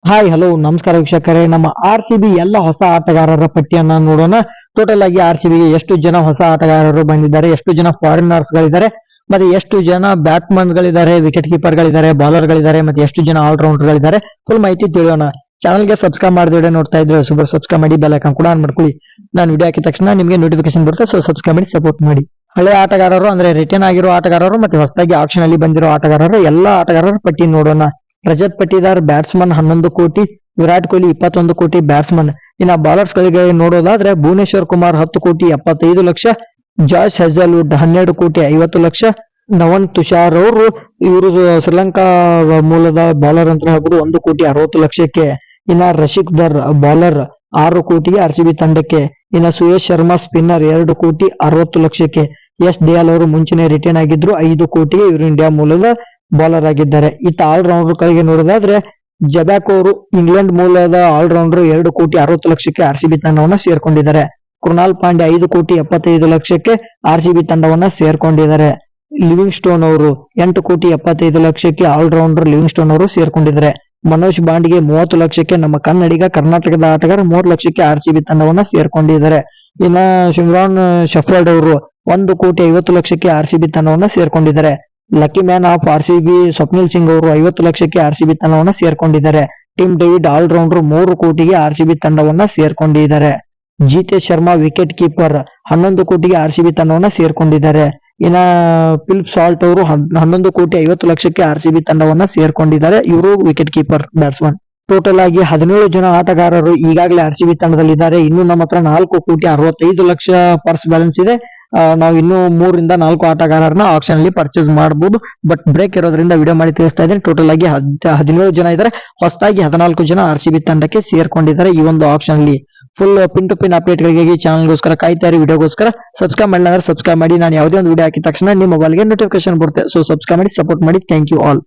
Hi hello ನಮಸ್ಕಾರ ವೀಕ್ಷಕರೇ. ನಮ್ಮ RCB ಎಲ್ಲ ಹೊಸ ಆಟಗಾರರ ಪಟ್ಟಿಯನ್ನ ನೋಡೋಣ. ಟೋಟಲ್ ಆಗಿ RCB ಗೆ ಎಷ್ಟು ಜನ ಹೊಸ ಆಟಗಾರರು ಬಂದಿದ್ದಾರೆ, ಎಷ್ಟು ಜನ ಫಾರಿನರ್ಸ್ ಗಳಿದ್ದಾರೆ, ಮತ್ತೆ ಎಷ್ಟು ಜನ ಬ್ಯಾಟ್ಮನ್ ಗಳಿದ್ದಾರೆ, ವಿಕೆಟ್ ಕೀಪರ್ ಗಳಿದ್ದಾರೆ, ಬೌಲರ್ ಗಳಿದ್ದಾರೆ, ಮತ್ತೆ ಎಷ್ಟು ಜನ ಆಲ್ರೌಂಡರ್ ಗಳಿದ್ದಾರೆ, ಫುಲ್ ಮಾಹಿತಿ ತಿಳಿಯೋಣ. ಚಾನಲ್ ಗೆ ಸಬ್ಸ್ಕ್ರೈಬ್ ಮಾಡದೆ ನೋಡ್ತಾ ಇದ್ರೆ ಸಬ್ಸ್ಕ್ರೈಬ್ ಮಾಡಿ, ಬೆಲ್ ಐಕಾನ್ ಕೂಡ ಆನ್ ಮಾಡ್ಕೊಳ್ಳಿ. ನಾನು ವಿಡಿಯೋ ಹಾಕಿದ ತಕ್ಷಣ ನಿಮಗೆ ನೋಟಿಫಿಕೇಶನ್ ಬರುತ್ತೆ. ಸೊ ಸಬ್ಸ್ಕ್ರೈಬ್ ಮಾಡಿ ಸಪೋರ್ಟ್ ಮಾಡಿ. ಹಳೆ ಆಟಗಾರರು ಅಂದ್ರೆ ರಿಟರ್ನ್ ಆಗಿರೋ ಆಟಗಾರರು ಮತ್ತೆ ಹೊಸದಾಗಿ ಆಕ್ಷನ್ ಅಲ್ಲಿ ಬಂದಿರೋ ಆಟಗಾರರು ಎಲ್ಲಾ ಆಟಗಾರರ ಪಟ್ಟಿ ನೋಡೋಣ. ರಜತ್ ಪಟ್ಟಿದಾರ್ ಬ್ಯಾಟ್ಸ್ಮನ್ 11 ಕೋಟಿ, ವಿರಾಟ್ ಕೊಹ್ಲಿ 21 ಕೋಟಿ ಬ್ಯಾಟ್ಸ್ಮನ್. ಇನ್ನ ಬೌಲರ್ಸ್ ಗಳಿಗೆ ನೋಡೋದಾದ್ರೆ ಭುವನೇಶ್ವರ್ ಕುಮಾರ್ 10 ಕೋಟಿ 75 ಲಕ್ಷ, ಜಾರ್ಜ್ ಹೆಜಲ್ವುಡ್ 12 ಕೋಟಿ 50 ಲಕ್ಷ, ನವನ್ ತುಷಾರ್ ಇವರು ಶ್ರೀಲಂಕಾ ಮೂಲದ ಬೌಲರ್ ಅಂತ ಹೇಳ್ಬೋದು 1 ಕೋಟಿ 60 ಲಕ್ಷಕ್ಕೆ. ಇನ್ನ ರಶಿಕ್ ದರ್ ಬೌಲರ್ 6 ಕೋಟಿಗೆ RCB ತಂಡಕ್ಕೆ. ಇನ್ನ ಸುಯೇಶ್ ಶರ್ಮಾ ಸ್ಪಿನ್ನರ್ 2 ಕೋಟಿ 60 ಲಕ್ಷಕ್ಕೆ. ಎಸ್ ದಯಾಲ್ ಅವರು ಮುಂಚೆನೆ ರಿಟರ್ನ್ ಆಗಿದ್ರು 5 ಕೋಟಿಗೆ, ಇವರು ಇಂಡಿಯಾ ಮೂಲದ ಬೌಲರ್ ಆಗಿದ್ದಾರೆ. ಇತ್ತ ಆಲ್ರೌಂಡರ್ ಗಳಿಗೆ ನೋಡೋದಾದ್ರೆ ಜಬ್ಯಾಕ್ ಅವರು ಇಂಗ್ಲೆಂಡ್ ಮೂಲದ ಆಲ್ರೌಂಡರ್ 2 ಕೋಟಿ 60 ಲಕ್ಷಕ್ಕೆ RCB ತಂಡವನ್ನ ಸೇರ್ಕೊಂಡಿದ್ದಾರೆ. ಕೃಣಾಲ್ ಪಾಂಡ್ಯ 5 ಕೋಟಿ 75 ಲಕ್ಷಕ್ಕೆ RCB ತಂಡವನ್ನ ಸೇರ್ಕೊಂಡಿದ್ದಾರೆ. ಲಿವಿಂಗ್ ಸ್ಟೋನ್ ಅವರು 8 ಕೋಟಿ 75 ಲಕ್ಷಕ್ಕೆ ಆಲ್ರೌಂಡರ್ ಲಿವಿಂಗ್ ಸ್ಟೋನ್ ಅವರು ಸೇರ್ಕೊಂಡಿದ್ದಾರೆ. ಮನೋಜ್ ಬಾಂಡ್ಗೆ 30 ಲಕ್ಷಕ್ಕೆ, ನಮ್ಮ ಕನ್ನಡಿಗ ಕರ್ನಾಟಕದ ಆಟಗಾರ 3 ಲಕ್ಷಕ್ಕೆ RCB ತಂಡವನ್ನ ಸೇರ್ಕೊಂಡಿದ್ದಾರೆ. ಇನ್ನ ಶಿಮ್ರಾನ್ ಶಫರ್ಡ್ ಅವರು 1 ಕೋಟಿ 50 ಲಕ್ಷಕ್ಕೆ RCB ತಂಡವನ್ನ ಸೇರ್ಕೊಂಡಿದ್ದಾರೆ. Lucky man of RCB Swapnil Singh ಅವರು 50 ಲಕ್ಷಕ್ಕೆ RCB ತಂಡವನ್ನ ಸೇರ್ಕೊಂಡಿದ್ದಾರೆ. ಟಿಮ್ ಡೇವಿಡ್ ಆಲ್ರೌಂಡರ್ 3 ಕೋಟಿಗೆ RCB ತಂಡವನ್ನ ಸೇರ್ಕೊಂಡಿದ್ದಾರೆ. ಜಿತೇಶ್ ಶರ್ಮಾ ವಿಕೆಟ್ ಕೀಪರ್ 11 ಕೋಟಿಗೆ RCB ತಂಡವನ್ನ ಸೇರ್ಕೊಂಡಿದ್ದಾರೆ. ಇನ್ನ ಫಿಲಿಪ್ ಸಾಲ್ಟ್ ಅವರು 11 ಕೋಟಿ 50 ಲಕ್ಷಕ್ಕೆ RCB ತಂಡವನ್ನ ಸೇರ್ಕೊಂಡಿದ್ದಾರೆ. ಇವರು ವಿಕೆಟ್ ಕೀಪರ್ ಬ್ಯಾಟ್ಸ್ಮನ್. ಟೋಟಲ್ ಆಗಿ 17 ಜನ ಆಟಗಾರರು ಈಗಾಗಲೇ RCB ತಂಡದಲ್ಲಿದ್ದಾರೆ. ಇನ್ನು ನಮ್ಮ ಹತ್ರ 4 ಕೋಟಿ 65 ಲಕ್ಷ ಪರ್ಸ್ ಬ್ಯಾಲೆನ್ಸ್ ಇದೆ. ನಾವು ಇನ್ನು 3 ರಿಂದ 4 ಆಟಗಾರರನ್ನ ಆಕ್ಷನ್ ಅಲ್ಲಿ ಪರ್ಚೇಸ್ ಮಾಡಬಹುದು. ಬಟ್ ಬ್ರೇಕ್ ಇರೋದ್ರಿಂದ ವಿಡಿಯೋ ಮಾಡಿ ತಿಳಿಸ್ತಾ ಇದ್ದೇನೆ. ಟೋಟಲ್ ಆಗಿ 17 ಜನ ಇದ್ದಾರೆ. ಹೊಸದಾಗಿ 14 ಜನ RCB ತಂಡಕ್ಕೆ ಸೇರ್ಕೊಂಡಿದ್ದಾರೆ ಈ ಒಂದು ಆಕ್ಷನ್ ಅಲ್ಲಿ. ಫುಲ್ ಪಿನ್ ಟು ಪಿನ್ ಅಪ್ಡೇಟ್ ಗಳಿಗಾಗಿ ಚಾನಲ್ಗೋಸ್ಕರ ಕಾಯ್ತಾ ಇರಿ. ವಿಡಿಯೋಗೋಸ್ಕರ ಸಬ್ಸ್ಕ್ರೈಬ್ ಮಾಡಿಲ್ಲ ಅಂದ್ರೆ ಸಬ್ಸ್ಕ್ರೈಬ್ ಮಾಡಿ. ನಾನು ಯಾವುದೇ ಒಂದು ವಿಡಿಯೋ ಹಾಕಿದ ತಕ್ಷಣ ನಿಮ್ಮ ಮೊಬೈಲ್ಗೆ ನೋಟಿಫಿಕೇಶನ್ ಬರುತ್ತೆ. ಸೊ ಸಬ್ಸ್ಕ್ರೈಬ್ ಮಾಡಿ, ಸಪೋರ್ಟ್ ಮಾಡಿ. Thank you all.